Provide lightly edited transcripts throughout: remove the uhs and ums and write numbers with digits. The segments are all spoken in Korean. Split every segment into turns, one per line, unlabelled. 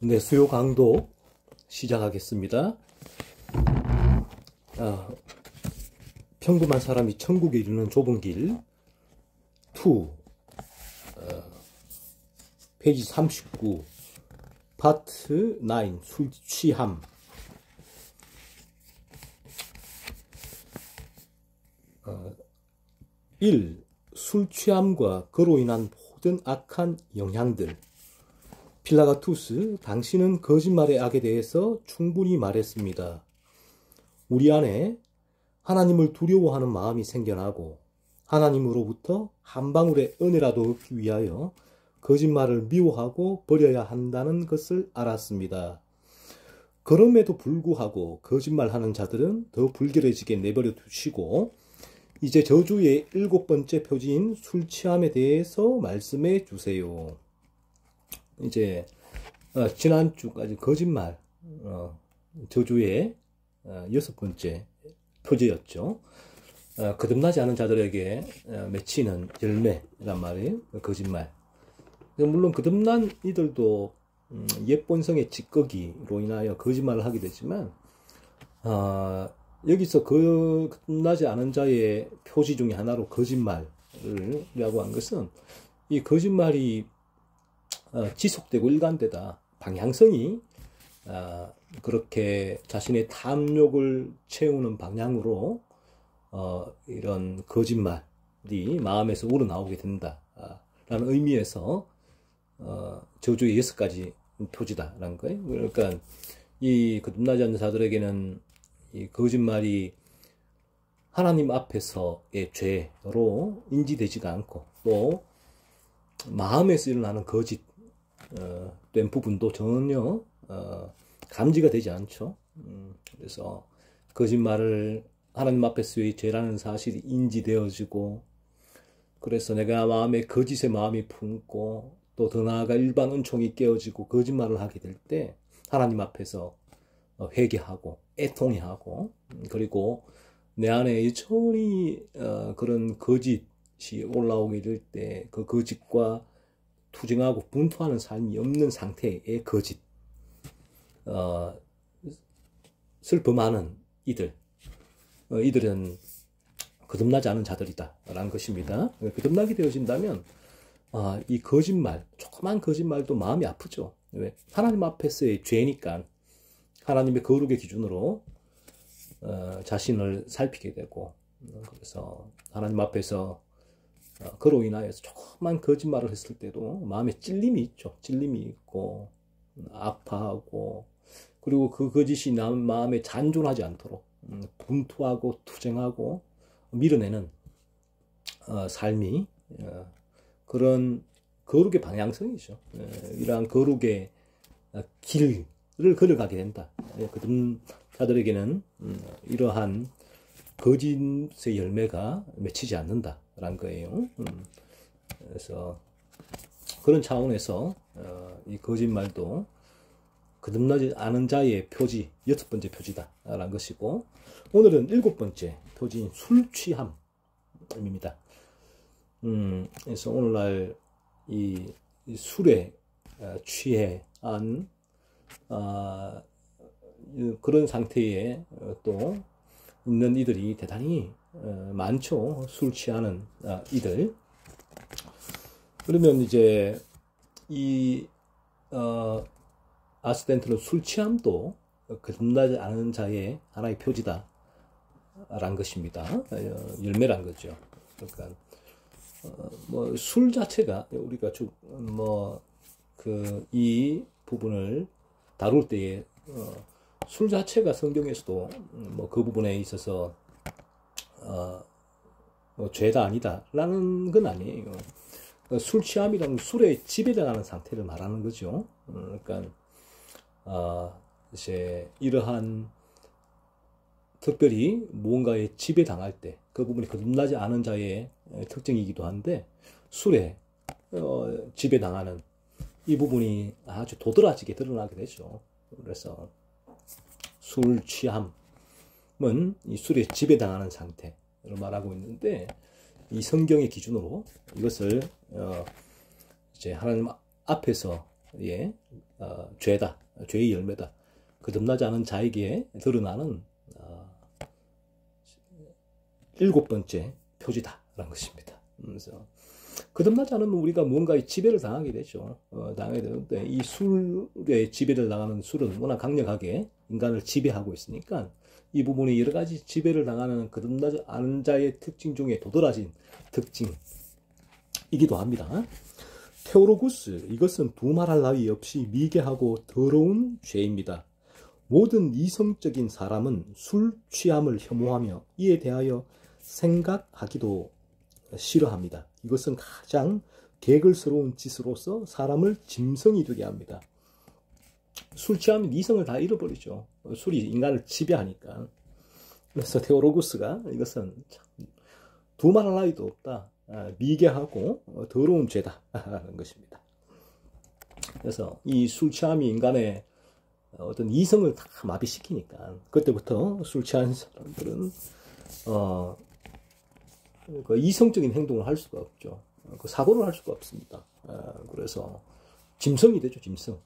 네, 수요 강도 시작하겠습니다. 평범한 사람이 천국에 이르는 좁은 길 2, 페이지 39, 파트 9, 술 취함. 1. 술 취함과 그로 인한 모든 악한 영향들. 필라가투스, 당신은 거짓말의 악에 대해서 충분히 말했습니다. 우리 안에 하나님을 두려워하는 마음이 생겨나고 하나님으로부터 한 방울의 은혜라도 얻기 위하여 거짓말을 미워하고 버려야 한다는 것을 알았습니다. 그럼에도 불구하고 거짓말하는 자들은 더 불결해지게 내버려 두시고 이제 저주의 7번째 표지인 술 취함에 대해서 말씀해 주세요. 이제 지난주까지 거짓말 저주의 6번째 표제였죠. 거듭나지 않은 자들에게 맺히는 열매란 말이에요. 거짓말. 물론 거듭난 이들도 옛 본성의 찌꺼기로 인하여 거짓말을 하게 되지만 여기서 거듭나지 않은 자의 표지 중에 하나로 거짓말이라고 한 것은 이 거짓말이 지속되고 일관되다. 방향성이 그렇게 자신의 탐욕을 채우는 방향으로 이런 거짓말이 마음에서 우러나오게 된다 라는 의미에서 저주의 6가지 표지다라는 거예요. 그러니까 이 거듭나지 않는 자들에게는 이 거짓말이 하나님 앞에서의 죄로 인지되지가 않고 또 마음에서 일어나는 거짓 된 부분도 전혀 감지가 되지 않죠. 그래서 거짓말을 하나님 앞에서의 죄라는 사실이 인지되어지고 그래서 내가 마음에 거짓의 마음이 품고 또 더 나아가 일반 은총이 깨어지고 거짓말을 하게 될 때 하나님 앞에서 회개하고 애통해하고 그리고 내 안에 여전히 그런 거짓이 올라오게 될 때 그 거짓과 투쟁하고 분투하는 삶이 없는 상태의 거짓 슬퍼하는 이들은 거듭나지 않은 자들이다 라는 것입니다. 거듭나게 되어진다면 이 거짓말, 조그만 거짓말도 마음이 아프죠. 왜? 하나님 앞에서의 죄니까 하나님의 거룩의 기준으로 자신을 살피게 되고 그래서 하나님 앞에서 그로 인하여서 조그만 거짓말을 했을 때도 마음에 찔림이 있죠. 찔림이 있고 아파하고 그리고 그 거짓이 남 마음에 잔존하지 않도록 분투하고 투쟁하고 밀어내는 삶이 그런 거룩의 방향성이죠. 이러한 거룩의 길을 걸어가게 된다. 거듭 자들에게는 이러한 거짓의 열매가 맺히지 않는다라는 거예요. 그래서 그런 차원에서 이 거짓말도 거듭나지 않은 자의 표지, 6번째 표지다라는 것이고 오늘은 7번째 표지인 술 취함입니다. 그래서 오늘날 이 술에 취한 그런 상태에 또 있는 이들이 대단히 많죠. 술 취하는 이들. 그러면 이제 이 아스덴트는 술 취함도 거듭나지 않은 자의 하나의 표지다 라는 것입니다. 열매란 거죠. 그러니까 뭐 술 자체가 우리가 이 부분을 다룰 때에 술 자체가 성경에서도 뭐 그 부분에 있어서 뭐 죄다 아니다라는 건 아니에요. 술 취함이라는 술에 지배당하는 상태를 말하는 거죠. 그러니까 이제 이러한 특별히 무언가에 지배당할 때 그 부분이 거듭나지 않은 자의 특징이기도 한데 술에 지배당하는 이 부분이 아주 도드라지게 드러나게 되죠. 그래서 술 취함은 이 술에 지배당하는 상태를 말하고 있는데 이 성경의 기준으로 이것을 이제 하나님 앞에서 죄다, 죄의 열매다. 거듭나지 않은 자에게 드러나는 7번째 표지다라는 것입니다. 그래서 거듭나지 않으면 우리가 뭔가의 지배를 당하게 되죠. 당하게 되는데 이 술의 지배를 당하는 술은 워낙 강력하게 인간을 지배하고 있으니까 이 부분이 여러 가지 지배를 당하는 거듭나지 않은 자의 특징 중에 도드라진 특징이기도 합니다. 테오로구스, 이것은 두말할 나위 없이 미개하고 더러운 죄입니다. 모든 이성적인 사람은 술 취함을 혐오하며 이에 대하여 생각하기도 싫어합니다. 이것은 가장 개걸스러운 짓으로서 사람을 짐승이 되게 합니다. 술 취하면 이성을 다 잃어버리죠. 술이 인간을 지배하니까. 그래서 테오로구스가 이것은 두말할 나위도 없다. 미개하고 더러운 죄다라는 것입니다. 그래서 이 술 취함이 인간의 어떤 이성을 다 마비시키니까 그때부터 술 취한 사람들은 그 이성적인 행동을 할 수가 없죠. 그 사고를 할 수가 없습니다. 그래서 짐승이 되죠, 짐승.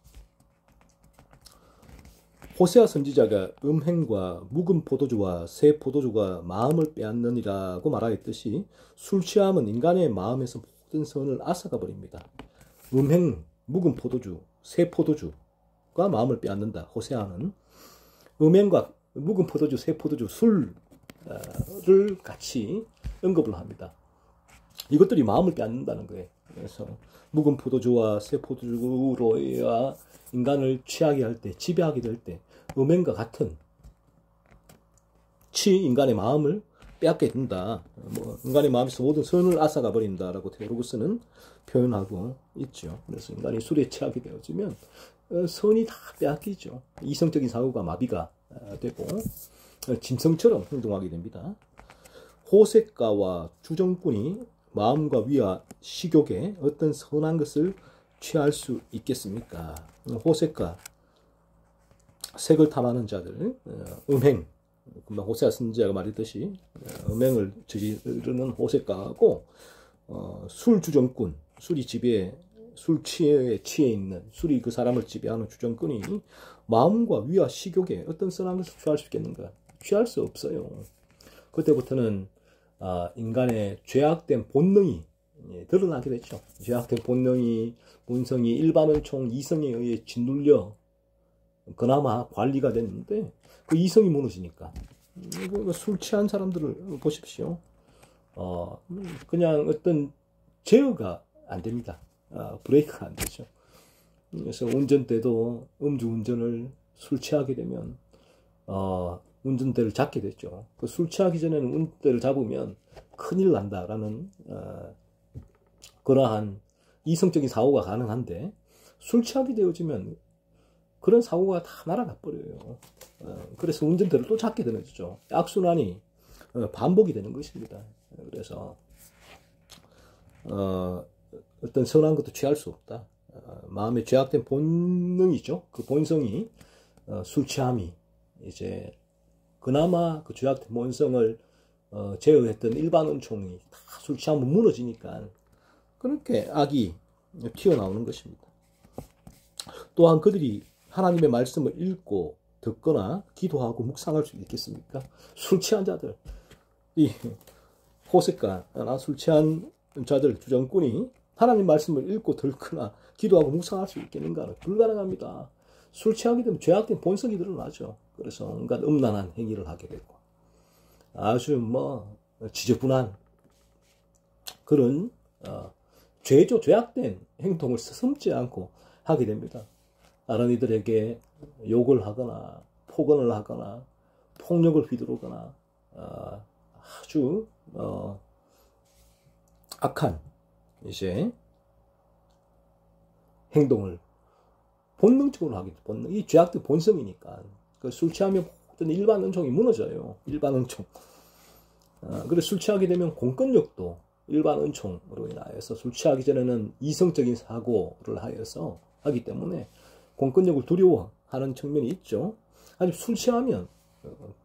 호세아 선지자가 음행과 묵은 포도주와 새 포도주가 마음을 빼앗느니라고 말하였듯이 술 취함은 인간의 마음에서 모든 선을 앗아가 버립니다. 음행, 묵은 포도주, 새 포도주가 마음을 빼앗는다. 호세아는 음행과 묵은 포도주, 새 포도주, 술을 같이 언급을 합니다. 이것들이 마음을 빼앗는다는 거예요. 그래서 묵은 포도주와 새 포도주로야 인간을 취하게 할 때, 지배하게 될 때 음행과 같은 인간의 마음을 빼앗게 된다. 인간의 마음에서 모든 선을 앗아가 버린다라고 테오로구스는 표현하고 있죠. 그래서 인간이 술에 취하게 되어지면 선이 다 빼앗기죠. 이성적인 사고가 마비가 되고 짐승처럼 행동하게 됩니다. 호색가와 주정꾼이 마음과 위와 식욕에 어떤 선한 것을 취할 수 있겠습니까? 호색가, 색을 탐하는 자들, 음행, 금방 호세아 선지자가 말했듯이 음행을 저지르는 호색가하고 술 주정꾼, 술 취에 취해 있는 술이 그 사람을 지배하는 주정꾼이 마음과 위와 식욕에 어떤 선한 것을 취할 수 있겠는가? 취할 수 없어요. 그때부터는 인간의 죄악된 본능이 드러나게 됐죠. 죄악된 본성이 일반은총 이성에 의해 짓눌려 그나마 관리가 됐는데 그 이성이 무너지니까 술 취한 사람들을 보십시오. 그냥 어떤 제어가 안 됩니다. 브레이크가 안 되죠. 그래서 운전대도 음주운전을 술 취하게 되면 운전대를 잡게 됐죠. 그 술 취하기 전에는 운전대를 잡으면 큰일 난다라는 그러한 이성적인 사고가 가능한데 술 취하게 되어지면 그런 사고가 다 날아가 버려요. 그래서 운전대를 또 잡게 되는 거죠. 악순환이 반복이 되는 것입니다. 그래서 어떤 선한 것도 취할 수 없다. 마음의 죄악된 본능이죠. 그 본성이 술 취함이 이제 그나마 그 죄악된 본성을 제어했던 일반 은총이 다 술 취하면 무너지니까 그렇게 악이 튀어나오는 것입니다. 또한 그들이 하나님의 말씀을 읽고 듣거나 기도하고 묵상할 수 있겠습니까? 술 취한 자들, 이 호색가나 술 취한 자들 주정꾼이 하나님 말씀을 읽고 듣거나 기도하고 묵상할 수 있겠는가? 불가능합니다. 술 취하게 되면 죄악된 본성이 드러나죠. 그래서 온갖 음란한 행위를 하게 되고 아주 지저분한 그런 죄악된 행동을 서슴지 않고 하게 됩니다. 다른 이들에게 욕을 하거나 폭언을 하거나 폭력을 휘두르거나 아주 악한 이제 행동을 본능적으로 하게 돼. 이 죄악된 본성이니까 그 술 취하면 어떤 일반 은총이 무너져요. 일반 은총. 그래서 술 취하게 되면 공권력도 일반 은총으로 인하여서 술 취하기 전에는 이성적인 사고를 하여서 하기 때문에 공권력을 두려워하는 측면이 있죠. 아니 술 취하면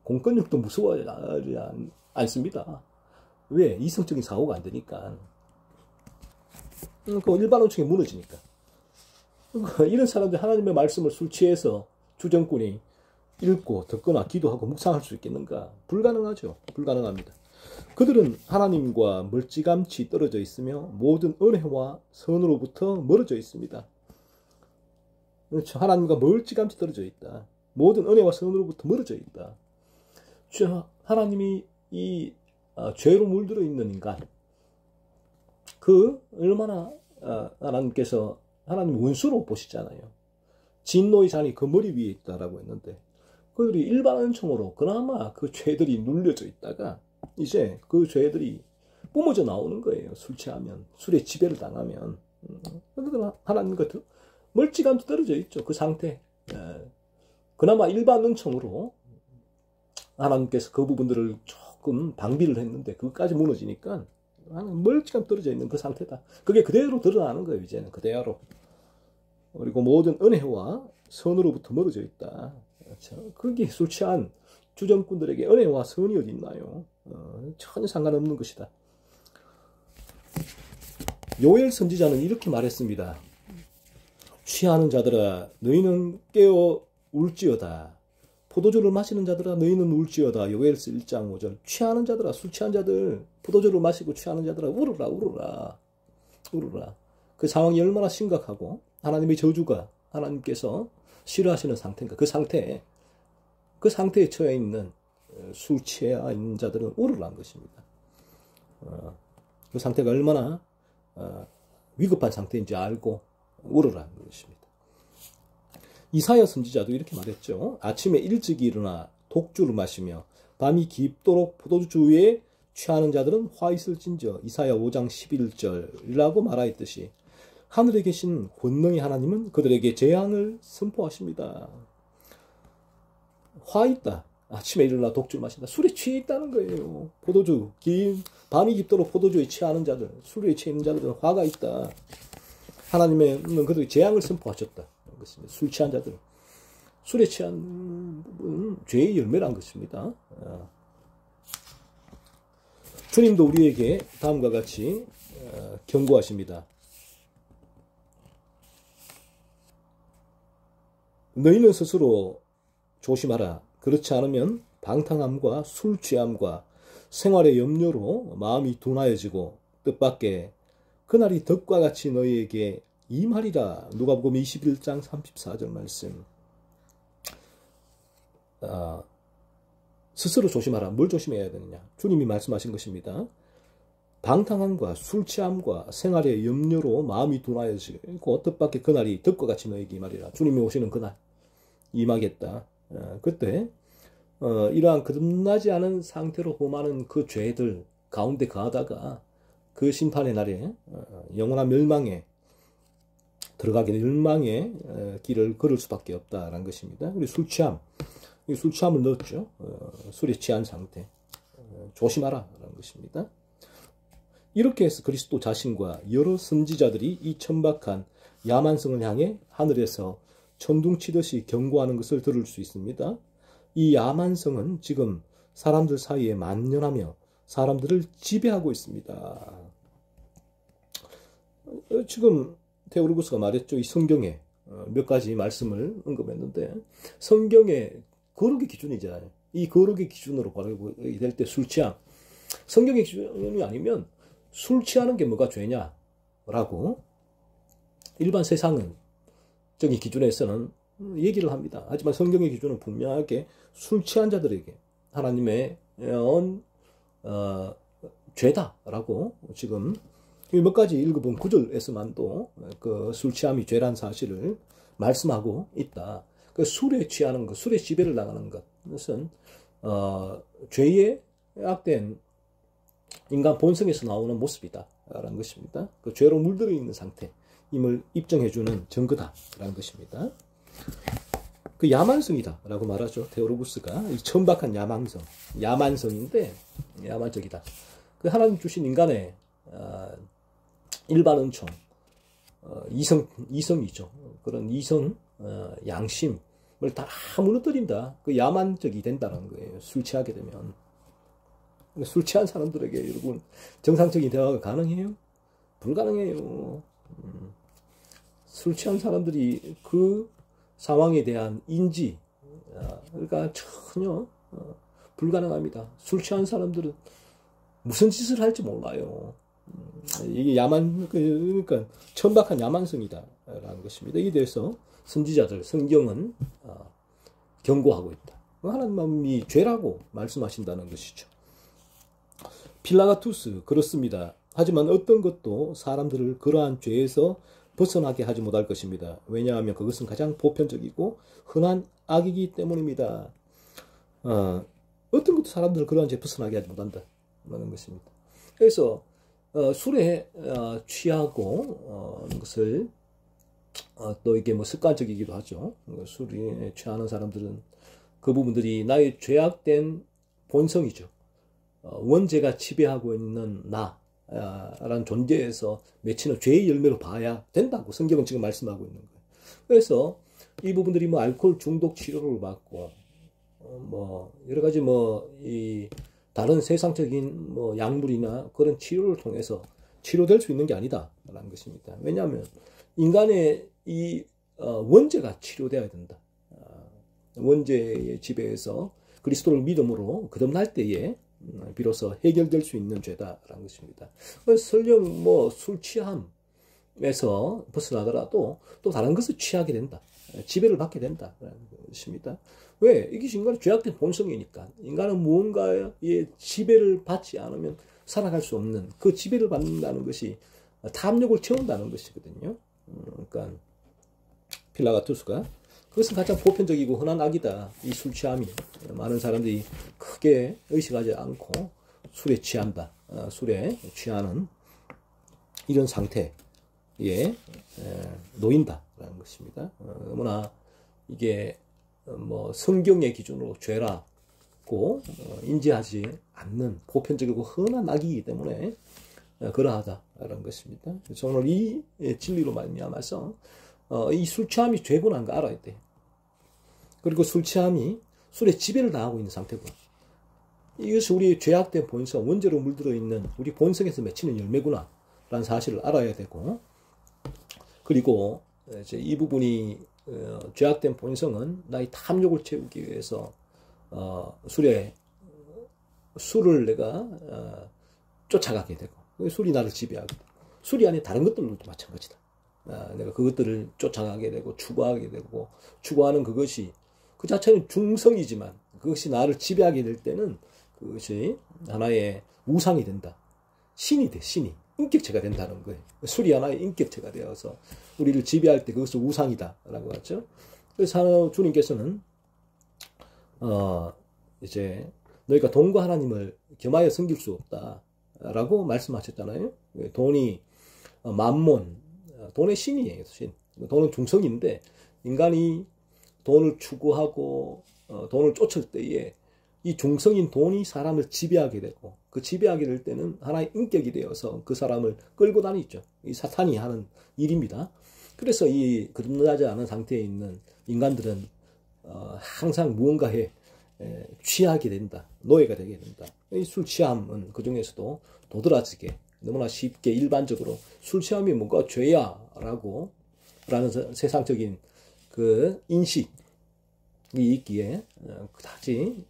공권력도 무서워하지 않습니다. 왜? 이성적인 사고가 안 되니까. 그 일반 은총이 무너지니까. 이런 사람들 하나님의 말씀을 술 취해서 주정꾼이 읽고 듣거나 기도하고 묵상할 수 있겠는가? 불가능하죠. 불가능합니다. 그들은 하나님과 멀찌감치 떨어져 있으며 모든 은혜와 선으로부터 멀어져 있습니다. 그렇죠. 하나님과 멀찌감치 떨어져 있다. 모든 은혜와 선으로부터 멀어져 있다. 하나님이 이 죄로 물들어 있는 인간, 그 얼마나 하나님께서 하나님 원수로 보시잖아요. 진노의 잔이 그 머리 위에 있다라고 했는데 그들이 일반 은총으로 그나마 그 죄들이 눌려져 있다가 이제 그 죄들이 뿜어져 나오는 거예요. 술 취하면, 술에 지배를 당하면. 그들은 하나님과 멀찌감치 떨어져 있죠. 그 상태. 그나마 일반 은총으로 하나님께서 그 부분들을 조금 방비를 했는데 그것까지 무너지니까 멀찌감치 떨어져 있는 그 상태다. 그게 그대로 드러나는 거예요. 이제는 그대로. 그리고 모든 은혜와 선으로부터 멀어져 있다. 그렇죠? 그게 술 취한 주정꾼들에게 은혜와 선이 어디 있나요? 전혀 상관없는 것이다. 요엘 선지자는 이렇게 말했습니다. 취하는 자들아 너희는 깨어 울지어다. 포도주를 마시는 자들아 너희는 울지어다. 요엘서 1장 5절. 취하는 자들아, 술 취한 자들, 포도주를 마시고 취하는 자들아 울어라 울어라 울어라. 그 상황이 얼마나 심각하고 하나님의 저주가 하나님께서 싫어하시는 상태인가. 그 상태에 처해 있는 술 취해 있는 자들은 울으라는 것입니다. 그 상태가 얼마나 위급한 상태인지 알고 울으라는 것입니다. 이사야 선지자도 이렇게 말했죠. 아침에 일찍 일어나 독주를 마시며 밤이 깊도록 포도주에 취하는 자들은 화 있을진저. 이사야 5장 11절이라고 말하였듯이 하늘에 계신 권능의 하나님은 그들에게 재앙을 선포하십니다. 화 있다. 아침에 일어나 독주를 마신다. 술에 취해 있다는 거예요. 포도주, 밤이 깊도록 포도주에 취하는 자들, 술에 취해 있는 자들은 화가 있다. 하나님은 그들에게 재앙을 선포하셨다. 술 취한 자들. 술에 취한 죄의 열매란 것입니다. 주님도 우리에게 다음과 같이 경고하십니다. 너희는 스스로 조심하라. 그렇지 않으면 방탕함과 술 취함과 생활의 염려로 마음이 둔하여지고 뜻밖의 그날이 덕과 같이 너희에게 임하리라. 누가복음 21장 34절 말씀. 스스로 조심하라. 뭘 조심해야 되느냐? 주님이 말씀하신 것입니다. 방탕함과 술 취함과 생활의 염려로 마음이 둔하여지고 뜻밖의 그날이 덕과 같이 너희에게 임하리라. 주님이 오시는 그날 임하겠다. 그때 이러한 거듭나지 않은 상태로 범하는 그 죄들 가운데 거하다가 그 심판의 날에 영원한 멸망에 들어가게 된 멸망의 길을 걸을 수밖에 없다라는 것입니다. 우리 술 취함을 넣었죠. 술에 취한 상태. 조심하라라는 것입니다. 이렇게 해서 그리스도 자신과 여러 선지자들이 이 천박한 야만성을 향해 하늘에서 천둥치듯이 경고하는 것을 들을 수 있습니다. 이 야만성은 지금 사람들 사이에 만연하며 사람들을 지배하고 있습니다. 지금 테오르구스가 말했죠. 이 성경에 몇 가지 말씀을 언급했는데 성경의 거룩의 기준이잖아요. 이 거룩의 기준으로 바라보게 될 때 술 취함. 성경의 기준이 아니면 술 취하는 게 뭐가 죄냐라고 일반 세상은 적인 기준에서는 얘기를 합니다. 하지만 성경의 기준은 분명하게 술 취한 자들에게 하나님의 죄다라고 지금 몇 가지 읽어본 구절에서만도 그 술 취함이 죄란 사실을 말씀하고 있다. 그 술에 취하는 것, 술에 지배를 당하는 것은 죄의 악된 인간 본성에서 나오는 모습이다라는 것입니다. 그 죄로 물들어 있는 상태임을 입증해주는 증거다라는 것입니다. 그 야만성이다라고 말하죠. 테오로구스가 이 천박한 야만성인데 야만적이다. 그 하나님 주신 인간의 일반 은총, 이성이죠. 그런 이성, 양심을 다 무너뜨린다. 그 야만적이 된다는 거예요. 술 취하게 되면. 술 취한 사람들에게 여러분 정상적인 대화가 가능해요? 불가능해요. 술 취한 사람들이 그 상황에 대한 인지, 그러니까 전혀 불가능합니다. 술 취한 사람들은 무슨 짓을 할지 몰라요. 이게 그러니까 천박한 야만성이다라는 것입니다. 이에 대해서 선지자들, 성경은 경고하고 있다. 하나님이 죄라고 말씀하신다는 것이죠. 필라가투스, 그렇습니다. 하지만 어떤 것도 사람들을 그러한 죄에서 벗어나게 하지 못할 것입니다. 왜냐하면 그것은 가장 보편적이고 흔한 악이기 때문입니다. 어떤 것도 사람들을 그러한 죄에 벗어나게 하지 못한다는 것입니다. 그래서 술에 취하고 것을 또 이게 뭐 습관적이기도 하죠. 술에 취하는 사람들은 그 부분들이 나의 죄악된 본성이죠. 원죄가 지배하고 있는 나라는 존재에서 맺히는 죄의 열매로 봐야 된다고 성경은 지금 말씀하고 있는 거예요. 그래서 이 부분들이 뭐 알코올 중독 치료를 받고 뭐 여러 가지 뭐 이 다른 세상적인 뭐 약물이나 그런 치료를 통해서 치료될 수 있는 게 아니다라는 것입니다. 왜냐하면 인간의 이 원죄가 치료되어야 된다. 원죄의 지배에서 그리스도를 믿음으로 거듭날 때에 비로소 해결될 수 있는 죄다라는 것입니다. 설령 뭐 술 취함에서 벗어나더라도 또 다른 것을 취하게 된다. 지배를 받게 된다라는 것입니다. 왜? 이게 인간의 죄악된 본성이니까. 인간은 무언가의 지배를 받지 않으면 살아갈 수 없는 그 지배를 받는다는 것이 탐욕을 채운다는 것이거든요. 그러니까 필라가투스가 그것은 가장 보편적이고 흔한 악이다. 이 술 취함이 많은 사람들이 크게 의식하지 않고 술에 취한다. 술에 취하는 이런 상태에 놓인다라는 것입니다. 너무나 이게 뭐 성경의 기준으로 죄라고 인지하지 않는 보편적이고 흔한 악이기 때문에 그러하다라는 것입니다. 그래서 오늘 이 진리로 말미암아서 이 술 취함이 죄구나는 거 알아야 돼. 그리고 술 취함이 술에 지배를 당하고 있는 상태구나. 이것이 우리의 죄악된 본성, 원죄로 물들어 있는 우리 본성에서 맺히는 열매구나 라는 사실을 알아야 되고, 그리고 이제 이 부분이 죄악된 본성은 나의 탐욕을 채우기 위해서 술을 내가 쫓아가게 되고, 술이 나를 지배하게 되고, 술이 아닌 다른 것들도 마찬가지다. 내가 그것들을 쫓아가게 되고 추구하게 되고, 추구하는 그것이 그 자체는 중성이지만 그것이 나를 지배하게 될 때는 그것이 하나의 우상이 된다. 신이 돼, 신이. 인격체가 된다는 거예요. 술이 하나의 인격체가 되어서 우리를 지배할 때 그것은 우상이다라고 하죠. 그래서 주님께서는 이제 너희가 돈과 하나님을 겸하여 섬길 수 없다라고 말씀하셨잖아요. 돈이 만몬, 돈의 신이에요, 신. 돈은 중성인데 인간이 돈을 추구하고 돈을 쫓을 때에 이 중성인 돈이 사람을 지배하게 되고, 그 지배하게 될 때는 하나의 인격이 되어서 그 사람을 끌고 다니죠. 이 사탄이 하는 일입니다. 그래서 이 거듭나지 않은 상태에 있는 인간들은 항상 무언가에 취하게 된다. 노예가 되게 된다. 이 술 취함은 그 중에서도 도드라지게 너무나 쉽게 일반적으로 술 취함이 뭔가 죄야 라는 세상적인 그 인식이 있기에 그다지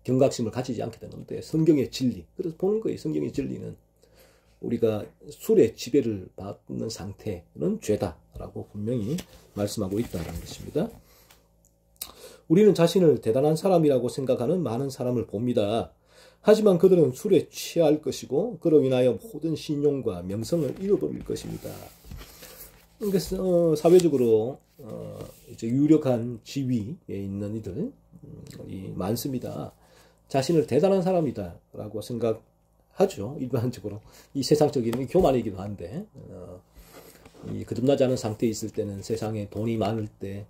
경각심을 가지지 않게 되는데, 성경의 진리, 그래서 보는 거예요. 성경의 진리는 우리가 술의 지배를 받는 상태는 죄다라고 분명히 말씀하고 있다는 것입니다. 우리는 자신을 대단한 사람이라고 생각하는 많은 사람을 봅니다. 하지만 그들은 술에 취할 것이고 그로 인하여 모든 신용과 명성을 잃어버릴 것입니다. 그래서 사회적으로 이제 유력한 지위에 있는 이들이 많습니다. 자신을 대단한 사람이다라고 생각하죠. 일반적으로 이 세상적인 교만이기도 한데, 이 거듭나지 않은 상태에 있을 때는 세상에 돈이 많을 때,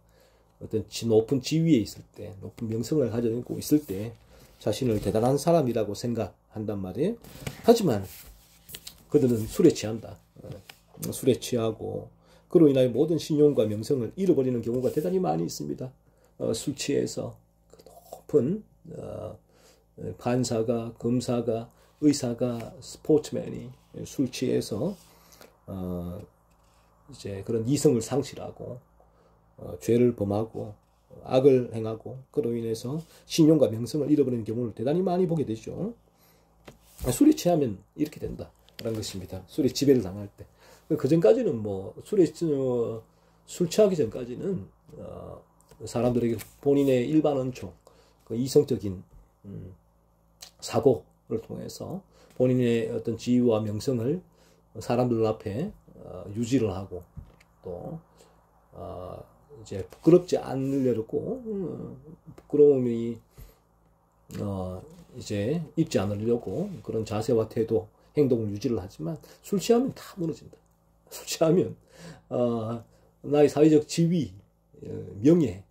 어떤 높은 지위에 있을 때, 높은 명성을 가지고 있을 때 자신을 대단한 사람이라고 생각한단 말이에요. 하지만 그들은 술에 취한다. 술에 취하고 그로 인하여 모든 신용과 명성을 잃어버리는 경우가 대단히 많이 있습니다. 술 취해서 높은 판사가, 검사가, 의사가, 스포츠맨이 술 취해서 이제 그런 이성을 상실하고 죄를 범하고 악을 행하고 그로 인해서 신용과 명성을 잃어버리는 경우를 대단히 많이 보게 되죠. 술에 취하면 이렇게 된다라는 것입니다. 술에 지배를 당할 때. 그 전까지는 뭐 술 취하기 전까지는 사람들에게 본인의 일반恩宠, 그 이성적인 사고를 통해서 본인의 어떤 지위와 명성을 사람들 앞에 유지를 하고 또 이제 부끄럽지 않으려고 부끄러움이 이제 입지 않으려고 그런 자세와 태도, 행동을 유지를 하지만 술 취하면 다 무너진다. 술 취하면 나의 사회적 지위, 명예,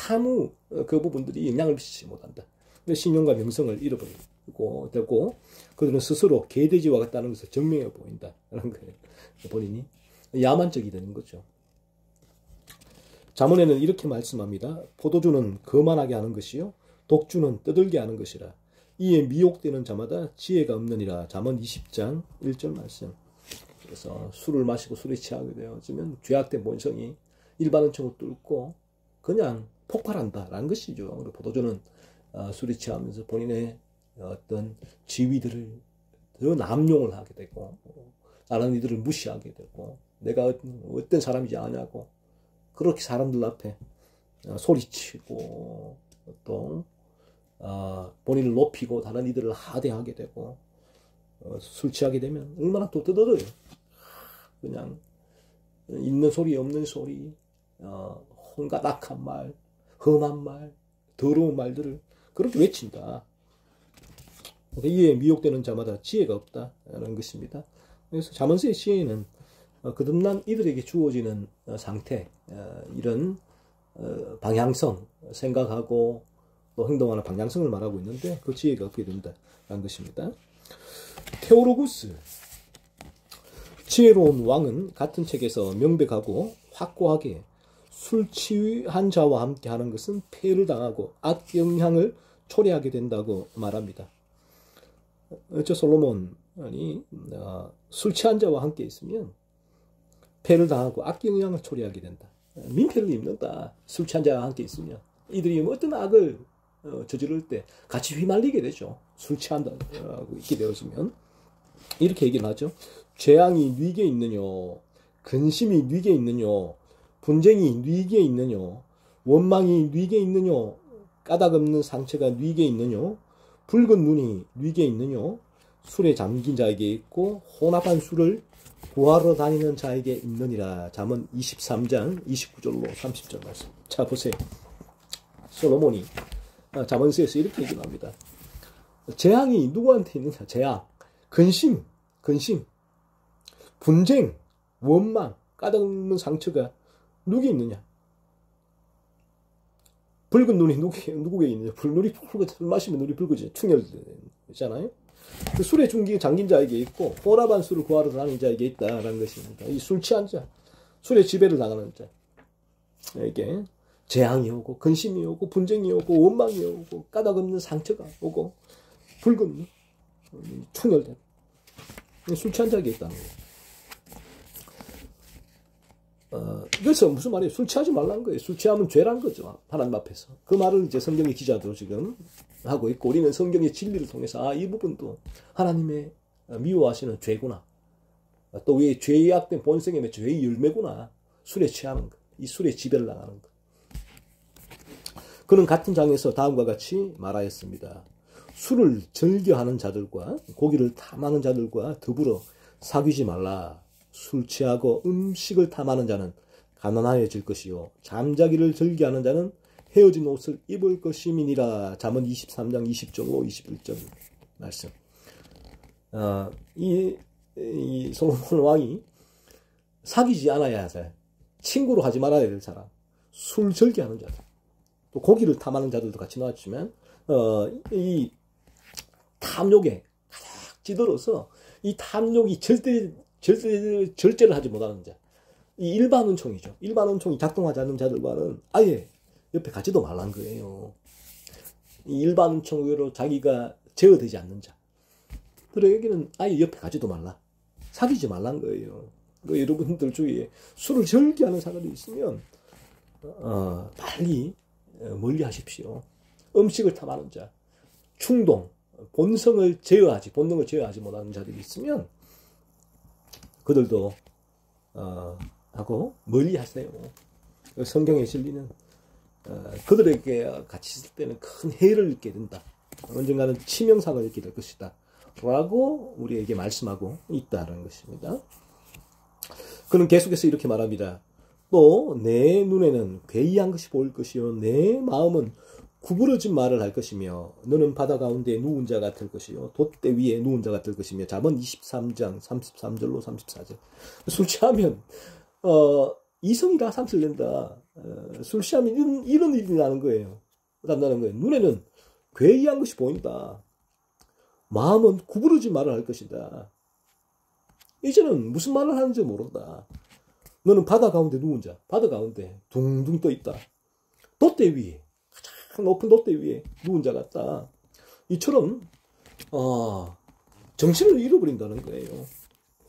아무 그 부분들이 영향을 미치지 못한다. 신용과 명성을 잃어버리고 되고 그들은 스스로 개돼지와 같다는 것을 증명해 보인다라는 거예요. 본인이 야만적이 되는 거죠. 잠언에는 이렇게 말씀합니다. 포도주는 거만하게 하는 것이요 독주는 떠들게 하는 것이라. 이에 미혹되는 자마다 지혜가 없느니라. 잠언 20장 1절 말씀. 그래서 술을 마시고 술에 취하게 되어지면 죄악된 본성이 일반 은총을 뚫고 그냥 폭발한다라는 것이죠. 그리고 포도주는 술에 취하면서 본인의 어떤 지위들을 더 남용을 하게 되고 다른 이들을 무시하게 되고 내가 어떤 사람이지 아냐고 그렇게 사람들 앞에 소리치고 또 본인을 높이고 다른 이들을 하대하게 되고 술 취하게 되면 얼마나 또 떠들어요. 그냥 있는 소리 없는 소리 온갖 악한 말, 험한 말, 더러운 말들을 그렇게 외친다. 이에 미혹되는 자마다 지혜가 없다라는 것입니다. 그래서 잠언서의 시에는 거듭난 이들에게 주어지는 상태, 이런 방향성, 생각하고 또 행동하는 방향성을 말하고 있는데 그 지혜가 없게 된다라는 것입니다. 테오로구스, 지혜로운 왕은 같은 책에서 명백하고 확고하게 술 취한 자와 함께 하는 것은 폐해를 당하고 악영향을 초래하게 된다고 말합니다. 어째 솔로몬이 술 취한 자와 함께 있으면 폐해를 당하고 악영향을 초래하게 된다. 민폐를 입는다. 술 취한 자와 함께 있으면 이들이 어떤 악을 저지를 때 같이 휘말리게 되죠. 술 취한다고 있게 되어지면 이렇게 얘기를 하죠. 재앙이 네게 있느뇨, 근심이 네게 있느뇨, 분쟁이 네게 있느뇨, 원망이 네게 있느뇨, 까닭없는 상처가 네게 있느뇨, 붉은 눈이 네게 있느뇨, 술에 잠긴 자에게 있고 혼합한 술을 구하러 다니는 자에게 있느니라. 잠언 23장 29절로 30절 말씀. 자 보세요. 솔로몬이 잠언서에서 이렇게 얘기합니다. 재앙이 누구한테 있느냐? 재앙, 근심, 분쟁, 원망, 까닭없는 상처가 누구에 있느냐? 붉은 눈이 누구에 있느냐? 눈이 붉고 술 마시면 눈이 붉어지죠. 충혈되잖아요. 그 술에 잠긴 자에게 있고 혼합한 술을 구하러 다니는 자에게 있다라는 것입니다. 이 술 취한 자, 술에 지배를 당하는 자에게 재앙이 오고 근심이 오고 분쟁이 오고 원망이 오고 까닭없는 상처가 오고 붉은 눈, 충혈되고 술 취한 자에게 있다는 거예요. 그래서 무슨 말이에요? 술 취하지 말라는 거예요. 술 취하면 죄란 거죠. 하나님 앞에서. 그 말을 이제 성경의 기자도 지금 하고 있고, 우리는 성경의 진리를 통해서, 이 부분도 하나님의 미워하시는 죄구나. 또 왜 죄악된 본성에 맺혀 죄의 열매구나. 술에 취하는 것. 이 술에 지배를 당하는 것. 그는 같은 장에서 다음과 같이 말하였습니다. 술을 즐겨하는 자들과 고기를 탐하는 자들과 더불어 사귀지 말라. 술 취하고 음식을 탐하는 자는 가난하여질 것이요 잠자기를 즐겨하는 자는 헤어진 옷을 입을 것임이니라. 잠언 23장 20절로 21절 말씀. 이 솔로몬 왕이 사귀지 않아야 할 친구로 하지 말아야 될 사람, 술 즐겨하는 자들, 또 고기를 탐하는 자들도 같이 나왔지만 이 탐욕에 가득 찌들어서 이 탐욕이 절제를 하지 못하는 자, 이 일반 은총이죠. 일반 은총이 작동하지 않는 자들과는 아예 옆에 가지도 말란 거예요. 이 일반 은총으로 자기가 제어되지 않는 자, 그래 여기는 아예 옆에 가지도 말라. 사귀지 말란 거예요. 그 여러분들 주위에 술을 즐겨하는 사람이 있으면 빨리 멀리 하십시오. 음식을 탐하는 자, 충동, 본능을 제어하지 못하는 자들이 있으면 그들도 하고 멀리 하세요. 성경의 진리는 그들에게 같이 있을 때는 큰 해를 입게 된다. 언젠가는 치명상을 입게 될 것이다. 라고 우리에게 말씀하고 있다는 것입니다. 그는 계속해서 이렇게 말합니다. 또 내 눈에는 괴이한 것이 보일 것이요 내 마음은 구부러진 말을 할 것이며 너는 바다 가운데 누운 자 같을 것이요 돛대 위에 누운 자 같을 것이며 잠언 23장 33절로 34절. 술 취하면 이성이라 상실 낸다. 술 취하면 이런 일이 나는 거예요. 난다는 거예요. 눈에는 괴이한 것이 보인다. 마음은 구부러진 말을 할 것이다. 이제는 무슨 말을 하는지 모른다. 너는 바다 가운데 누운 자, 바다 가운데 둥둥 떠 있다. 돛대 위에, 가장 높은 돛대 위에 누운 자 같다. 이처럼 정신을 잃어버린다는 거예요.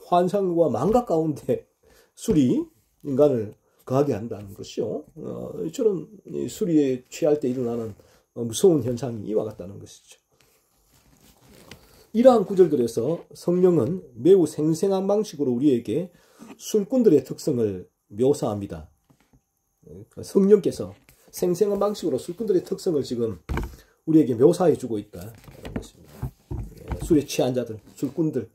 환상과 망각 가운데 술이 인간을 거하게 한다는 것이요. 이처럼 술에 취할 때 일어나는 무서운 현상이 이와 같다는 것이죠. 이러한 구절들에서 성령은 매우 생생한 방식으로 우리에게 술꾼들의 특성을 묘사합니다. 성령께서 생생한 방식으로 술꾼들의 특성을 지금 우리에게 묘사해 주고 있다는 것입니다. 술에 취한 자들, 술꾼들,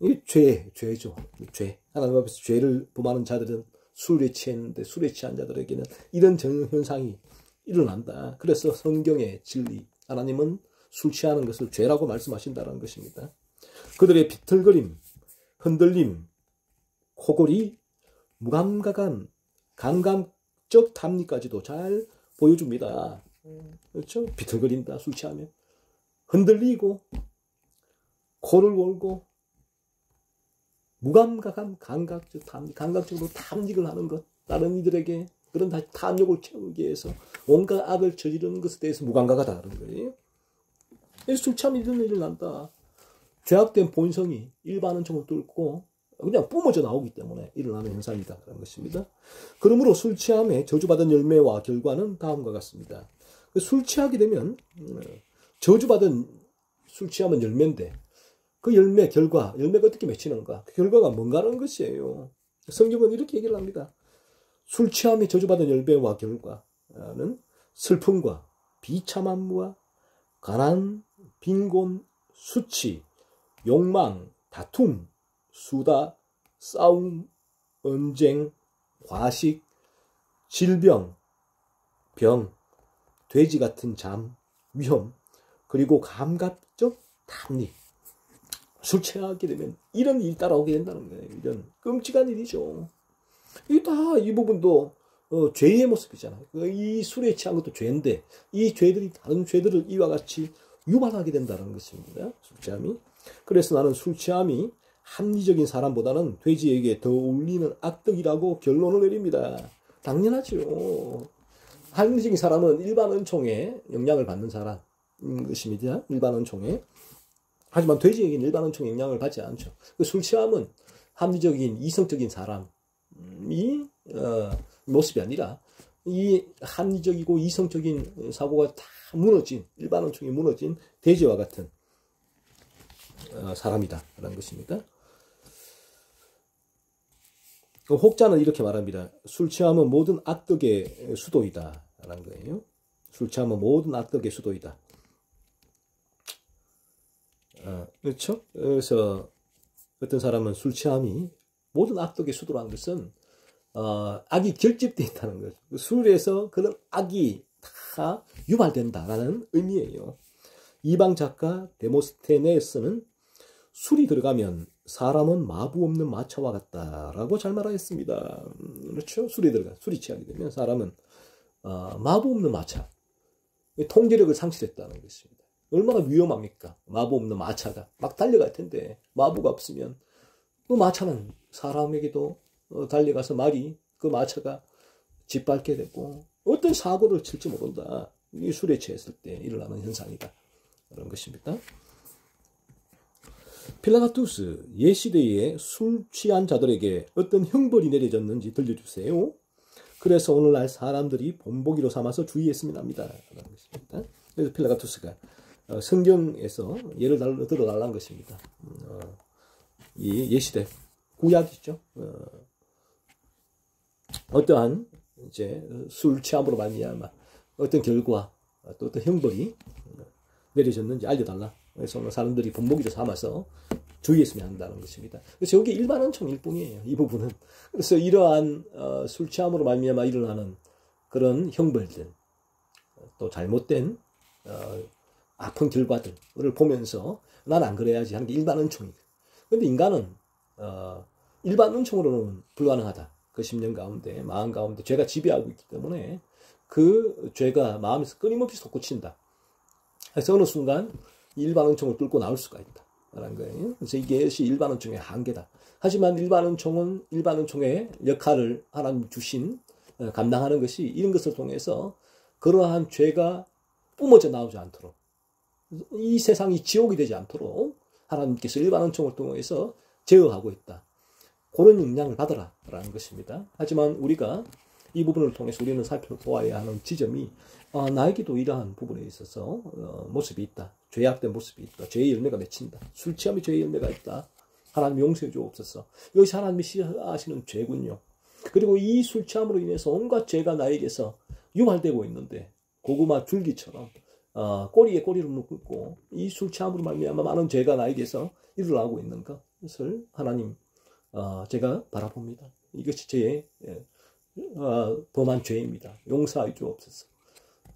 이 죄죠. 죄. 하나님 앞에서 죄를 범하는 자들은 술에 취했는데 술에 취한 자들에게는 이런 현상이 일어난다. 그래서 성경의 진리, 하나님은 술 취하는 것을 죄라고 말씀하신다는 것입니다. 그들의 비틀거림, 흔들림, 코골이, 무감각한 감각적 탐닉까지도 잘 보여줍니다. 그렇죠? 비틀거린다, 술 취하면. 흔들리고, 코를 골고, 무감각한 감각적 탐닉, 감각적으로 탐닉을 하는 것, 다른 이들에게 그런 탐욕을 채우기 위해서 온갖 악을 저지르는 것에 대해서 무감각하다는 거예요. 술 취하면 이런 일이 난다. 죄악된 본성이 일반 은총을 뚫고 그냥 뿜어져 나오기 때문에 일어나는 현상이다. 라는 것입니다. 그러므로 술 취함에 저주받은 열매와 결과는 다음과 같습니다. 술 취하게 되면 저주받은 술 취하면 열매인데 그 열매 결과가 어떻게 맺히는가? 그 결과가 뭔가라는 것이에요. 성경은 이렇게 얘기를 합니다. 술 취함에 저주받은 열매와 결과는 슬픔과 비참함과 가난, 빈곤, 수치, 욕망, 다툼, 수다, 싸움, 언쟁, 과식, 질병, 병, 돼지 같은 잠, 위험, 그리고 감각적 탐닉. 술 취하게 되면 이런 일이 따라오게 된다는 거예요. 이런 끔찍한 일이죠. 이 부분도 죄의 모습이잖아요. 이 술에 취한 것도 죄인데 이 죄들이 다른 죄들을 이와 같이 유발하게 된다는 것입니다. 술 취함이. 그래서 나는 술 취함이 합리적인 사람보다는 돼지에게 더 어울리는 악덕이라고 결론을 내립니다. 당연하죠. 합리적인 사람은 일반 은총에 영향을 받는 사람인 것입니다. 일반 은총에. 하지만 돼지에게는 일반 은총에 영향을 받지 않죠. 술 취함은 합리적인 이성적인 사람이 모습이 아니라 이 합리적이고 이성적인 사고가 다 무너진 일반 은총이 무너진 돼지와 같은 사람이다라는 것입니다. 혹자는 이렇게 말합니다. 술 취함은 모든 악덕의 수도이다라는 거예요. 술 취함은 모든 악덕의 수도이다. 그렇죠? 그래서 어떤 사람은 술 취함이 모든 악덕의 수도라는 것은 악이 결집되어 있다는 거죠. 술에서 그런 악이 다 유발된다라는 의미예요. 이방 작가 데모스테네스는 술이 들어가면 사람은 마부 없는 마차와 같다라고 잘 말하였습니다. 그렇죠? 술이 취하게 되면 사람은 마부 없는 마차, 통제력을 상실했다는 것입니다. 얼마나 위험합니까? 마부 없는 마차가 막 달려갈 텐데 마부가 없으면 그 마차는 사람에게도 달려가서 말이 그 마차가 짓밟게 되고 어떤 사고를 칠지 모른다. 이 술에 취했을 때 일어나는 현상이다. 그런 것입니다. 필라가투스, 옛시대에 술 취한 자들에게 어떤 형벌이 내려졌는지 들려주세요. 그래서 오늘날 사람들이 본보기로 삼아서 주의했으면 합니다. 라는 것입니다. 그래서 필라가투스가 성경에서 예를 들어달라는 것입니다. 이 옛시대 구약이죠. 어떠한 이제 술 취함으로 말미암아 어떤 결과 또 어떤 형벌이 내려졌는지 알려달라. 그래서 오늘 사람들이 본보기로 삼아서 주의했으면 한다는 것입니다. 그래서 여기 일반 은총일 뿐이에요. 이 부분은. 그래서 이러한 술 취함으로 말미암아 일어나는 그런 형벌들, 또 잘못된 아픈 결과들을 보면서 난 안 그래야지 하는 게 일반 은총이다. 그런데 인간은 일반 은총으로는 불가능하다. 그 심령 가운데, 마음 가운데 죄가 지배하고 있기 때문에 그 죄가 마음에서 끊임없이 솟구친다. 그래서 어느 순간 일반 은총을 뚫고 나올 수가 있다. 라는 거예요. 그래서 이것이 일반 은총의 한계다. 하지만 일반 은총은 일반 은총의 역할을 하나님 주신 감당하는 것이 이런 것을 통해서 그러한 죄가 뿜어져 나오지 않도록 이 세상이 지옥이 되지 않도록 하나님께서 일반 은총을 통해서 제어하고 있다. 그런 영향을 받아라 라는 것입니다. 하지만 우리가 이 부분을 통해서 우리는 살펴보아야 하는 지점이 나에게도 이러한 부분에 있어서 모습이 있다. 죄악된 모습이 있다. 죄의 열매가 맺힌다. 술 취함이 죄의 열매가 있다. 하나님 용서해 주옵소서. 이것이 하나님이 싫어하시는 죄군요. 그리고 이 술 취함으로 인해서 온갖 죄가 나에게서 유발되고 있는데 고구마 줄기처럼 꼬리에 꼬리를 묶고 이 술 취함으로 말미암아 많은 죄가 나에게서 일어나고 있는 것을 하나님 제가 바라봅니다. 이것이 제 범한 죄입니다. 용서하여 주옵소서.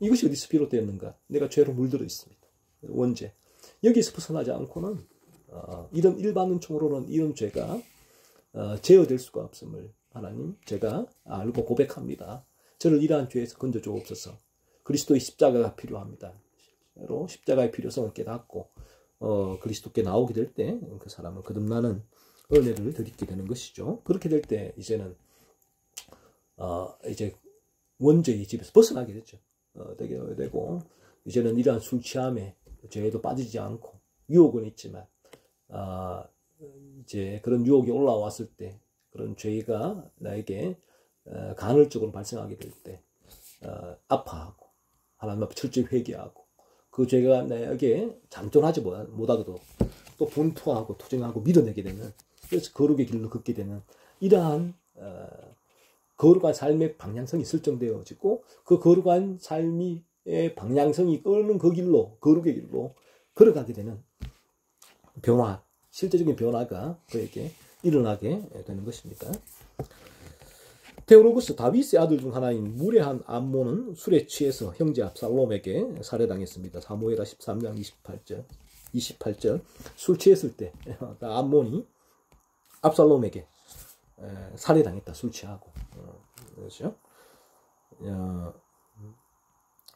이것이 어디서 비롯되었는가? 내가 죄로 물들어 있습니다. 원죄. 여기서 벗어나지 않고는 이런 일반 은총으로는 이런 죄가 제어될 수가 없음을 하나님 제가 알고 고백합니다. 저를 이러한 죄에서 건져 주옵소서. 그리스도의 십자가가 필요합니다. 십자가의 필요성을 깨닫고 그리스도께 나오게 될 때 그 사람은 거듭나는 은혜를 드리게 되는 것이죠. 그렇게 될 때 이제는 이제 원죄의 집에서 벗어나게 되죠. 되게 되고 이제는 이러한 술 취함에 죄에도 빠지지 않고 유혹은 있지만 이제 그런 유혹이 올라왔을 때 그런 죄가 나에게 간헐적으로 발생하게 될 때 아파하고 하나님 앞에 철저히 회개하고 그 죄가 나에게 잠존하지 못하도록 또 분투하고 투쟁하고 밀어내게 되는, 그래서 거룩의 길로 걷게 되는 이러한 거룩한 삶의 방향성이 설정되어지고 그 거룩한 삶의 방향성이 끄는 그 길로, 거룩의 길로 걸어가게 되는 변화, 실제적인 변화가 그에게 일어나게 되는 것입니다. 데오로구스, 다윗의 아들 중 하나인 무례한 암몬은 술에 취해서 형제 압살롬에게 살해당했습니다. 사무엘하 13장 28절. 술 취했을 때 암몬이 압살롬에게 살해당했다. 술 취하고. 그렇죠?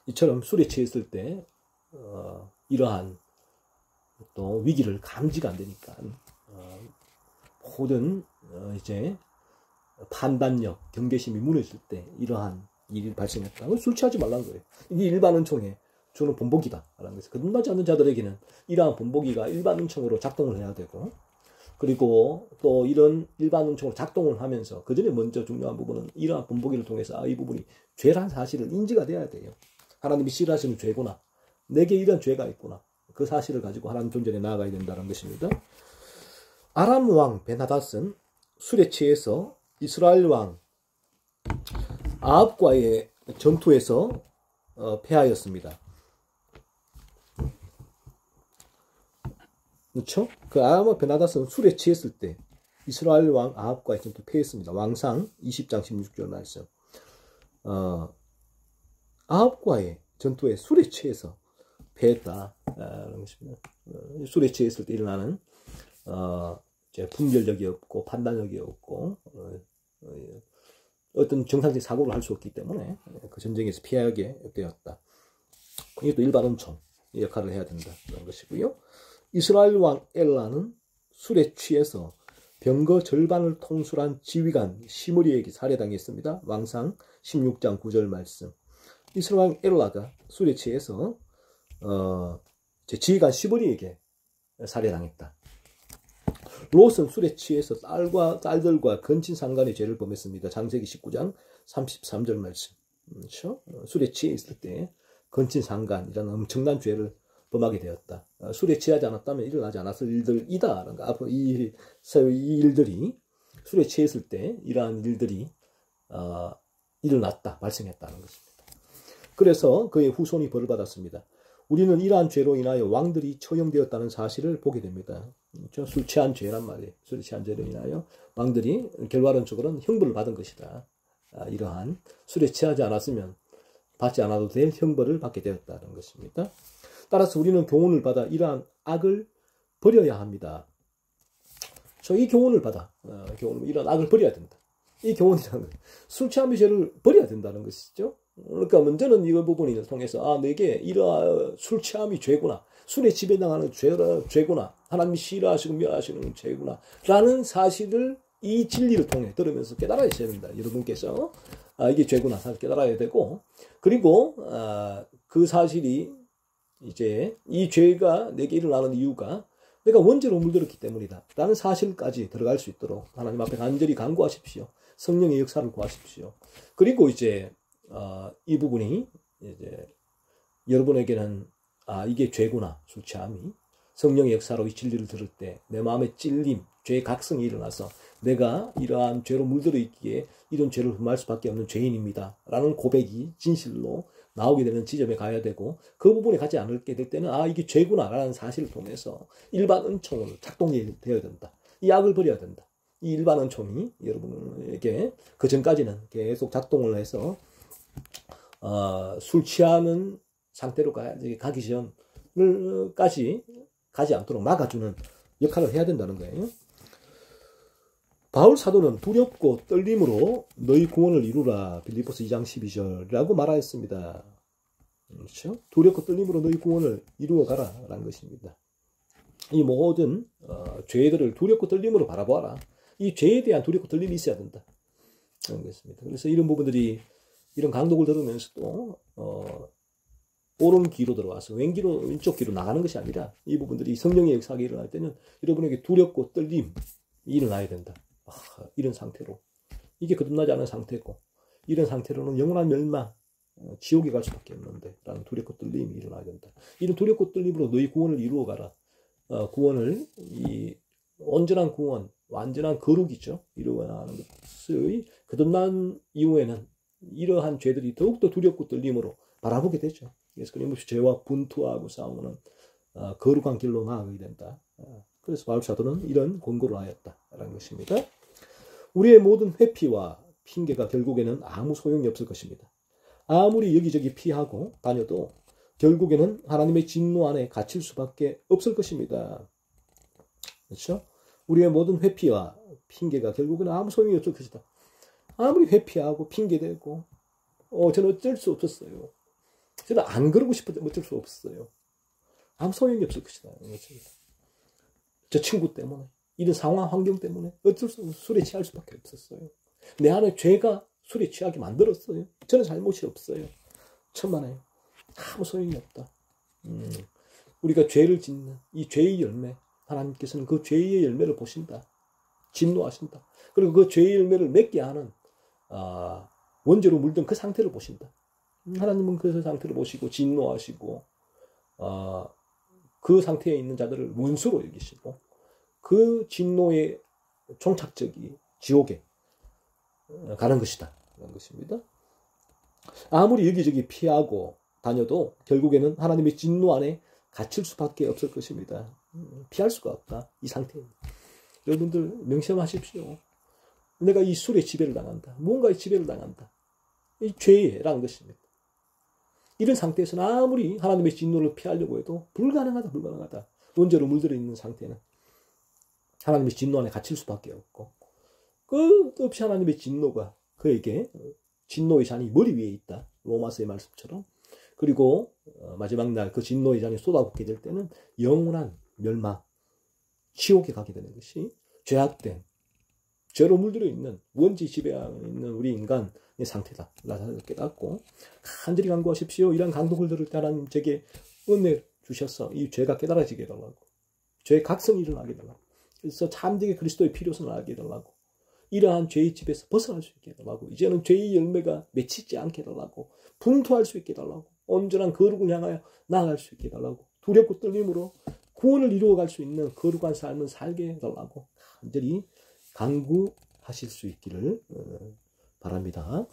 이처럼 술에 취했을 때 이러한 또 위기를 감지가 안 되니까 모든 이제 판단력, 경계심이 무너질 때 이러한 일이 발생했다. 술 취하지 말라는 거예요. 이게 일반 은총에 주는 본보기다라는 것을 거듭나지 않는 자들에게는 이러한 본보기가 일반 은총으로 작동을 해야 되고, 그리고 또 이런 일반 은총으로 작동을 하면서 그 전에 먼저 중요한 부분은 이러한 본보기를 통해서 이 부분이 죄란 사실을 인지가 돼야 돼요. 하나님이 싫어하시는 죄구나. 내게 이런 죄가 있구나. 그 사실을 가지고 하나님 존전에 나아가야 된다는 것입니다. 아람 왕 벤하닷은 술에 취해서 이스라엘 왕 아합과의 전투에서 패하였습니다. 그렇죠? 그 아람 벤하닷은 술에 취했을 때 이스라엘 왕 아합과의 전투 패했습니다. 왕상 20장 16절 말씀. 아합과의 전투에 술에 취해서 패했다. 술에 취했을 때 일어나는 분별력이 없고 판단력이 없고 어떤 정상적인 사고를 할 수 없기 때문에 그 전쟁에서 피하게 되었다. 이것도 일반 은총 역할을 해야 된다는 것이고요. 이스라엘 왕 엘라는 술에 취해서 병거 절반을 통솔한 지휘관 시므리에게 살해당했습니다. 왕상 16장 9절 말씀. 이스라엘 왕 엘라가 술에 취해서 지휘관 시므리에게 살해당했다. 롯은 술에 취해서 딸들과 근친상간의 죄를 범했습니다. 창세기 19장 33절 말씀. 그렇죠? 술에 취해 있을 때 근친상간이라는 엄청난 죄를 범하게 되었다. 술에 취하지 않았다면 일어나지 않았을 일들이다. 그러니까 앞으로 이 일들이 술에 취했을 때 이러한 일들이 일어났다, 발생했다는 것입니다. 그래서 그의 후손이 벌을 받았습니다. 우리는 이러한 죄로 인하여 왕들이 처형되었다는 사실을 보게 됩니다. 술 취한 죄란 말이에요. 술 취한 죄로 인하여 왕들이 결과론적으로는 형벌을 받은 것이다. 이러한 술에 취하지 않았으면 받지 않아도 될 형벌을 받게 되었다는 것입니다. 따라서 우리는 교훈을 받아 이러한 악을 버려야 합니다. 이 교훈을 받아 이런 악을 버려야 된다. 이 교훈이라는 술 취함의 죄를 버려야 된다는 것이죠. 그러니까 먼저는 이 부분을 통해서 내게 이러한 술 취함이 죄구나, 술에 지배당하는 죄구나, 하나님이 싫어하시고 멸하시는 죄구나 라는 사실을 이 진리를 통해 들으면서 깨달아야 된다. 여러분께서 이게 죄구나 사실 깨달아야 되고, 그리고 그 사실이 이제 이 죄가 내게 일어나는 이유가 내가 원죄로 물들었기 때문이다 라는 사실까지 들어갈 수 있도록 하나님 앞에 간절히 간구하십시오. 성령의 역사를 구하십시오. 그리고 이제 이 부분이 이제 여러분에게는 이게 죄구나, 술 취함이 성령의 역사로 이 진리를 들을 때 내 마음에 찔림, 죄의 각성이 일어나서 내가 이러한 죄로 물들어 있기에 이런 죄를 범할 수밖에 없는 죄인입니다 라는 고백이 진실로 나오게 되는 지점에 가야 되고, 그 부분에 가지 않게 될 때는 이게 죄구나 라는 사실을 통해서 일반 은총을 작동되어야 된다. 이 악을 버려야 된다. 이 일반 은총이 여러분에게 그 전까지는 계속 작동을 해서 술 취하는 상태로 가기 전까지 가지 않도록 막아주는 역할을 해야 된다는 거예요. 바울 사도는 두렵고 떨림으로 너희 구원을 이루라, 빌립보서 2장 12절이라고 말하였습니다. 그렇죠? 두렵고 떨림으로 너희 구원을 이루어가라 라는 것입니다. 이 모든 죄들을 두렵고 떨림으로 바라보아라. 이 죄에 대한 두렵고 떨림이 있어야 된다 그런 것입니다. 그래서 이런 부분들이 이런 강독을 들으면서도 옳은 귀로 들어와서 왼쪽 귀로 나가는 것이 아니라 이 부분들이 성령의 역사가 일어날 때는 여러분에게 두렵고 떨림이 일어나야 된다. 이런 상태로, 이게 거듭나지 않은 상태고, 이런 상태로는 영원한 멸망, 지옥에 갈 수밖에 없는데 라는 두렵고 떨림이 일어나야 된다. 이런 두렵고 떨림으로 너희 구원을 이루어가라. 구원을 이 온전한 구원, 완전한 거룩이죠. 이루어가는 것의 거듭난 이후에는 이러한 죄들이 더욱더 두렵고 떨림으로 바라보게 되죠. 그래서 끊임없이 죄와 분투하고 싸우는 거룩한 길로 나아가게 된다. 그래서 바울 사도는 이런 권고를 하였다라는 것입니다. 우리의 모든 회피와 핑계가 결국에는 아무 소용이 없을 것입니다. 아무리 여기저기 피하고 다녀도 결국에는 하나님의 진노 안에 갇힐 수밖에 없을 것입니다. 그렇죠? 우리의 모든 회피와 핑계가 결국에는 아무 소용이 없을 것이다. 아무리 회피하고 핑계대고 저는 어쩔 수 없었어요. 저는 안 그러고 싶어도 어쩔 수 없어요. 아무 소용이 없을 것이다. 저 친구 때문에, 이런 상황 환경 때문에 어쩔 수 없이 술에 취할 수밖에 없었어요. 내 안에 죄가 술에 취하게 만들었어요. 저는 잘못이 없어요. 천만에요. 아무 소용이 없다. 우리가 죄를 짓는 이 죄의 열매, 하나님께서는 그 죄의 열매를 보신다. 진노하신다. 그리고 그 죄의 열매를 맺게 하는 원죄로 물든 그 상태를 보신다. 하나님은 그 상태를 보시고 진노하시고 그 상태에 있는 자들을 원수로 여기시고 그 진노의 종착적이 지옥에 가는 것이다. 그런 것입니다. 아무리 여기저기 피하고 다녀도 결국에는 하나님의 진노 안에 갇힐 수밖에 없을 것입니다. 피할 수가 없다. 이 상태에. 여러분들 명심하십시오. 내가 이 술에 지배를 당한다. 무언가의 지배를 당한다. 이 죄라는 것입니다. 이런 상태에서는 아무리 하나님의 진노를 피하려고 해도 불가능하다. 원죄로 물들어 있는 상태는 하나님의 진노 안에 갇힐 수밖에 없고, 끝없이 하나님의 진노가 그에게 진노의 잔이 머리 위에 있다. 로마서의 말씀처럼. 그리고 마지막 날 그 진노의 잔이 쏟아붓게 될 때는 영원한 멸망, 지옥에 가게 되는 것이 죄악된, 죄로 물들어 있는, 원죄 지배하고 있는 우리 인간의 상태다. 라고 깨닫고 간절히 간구하십시오. 이런 강독을 들을 때 하나님 제게 은혜 주셔서 이 죄가 깨달아지게 해달라고, 죄의 각성이 일어나게 해달라고, 그래서 참되게 그리스도의 필요성을 알게 해달라고. 이러한 죄의 집에서 벗어날 수 있게 해달라고. 이제는 죄의 열매가 맺히지 않게 해달라고. 분투할 수 있게 해달라고. 온전한 거룩을 향하여 나아갈 수 있게 해달라고. 두렵고 떨림으로 구원을 이루어갈 수 있는 거룩한 삶을 살게 해달라고 간절히 간구하실 수 있기를 바랍니다.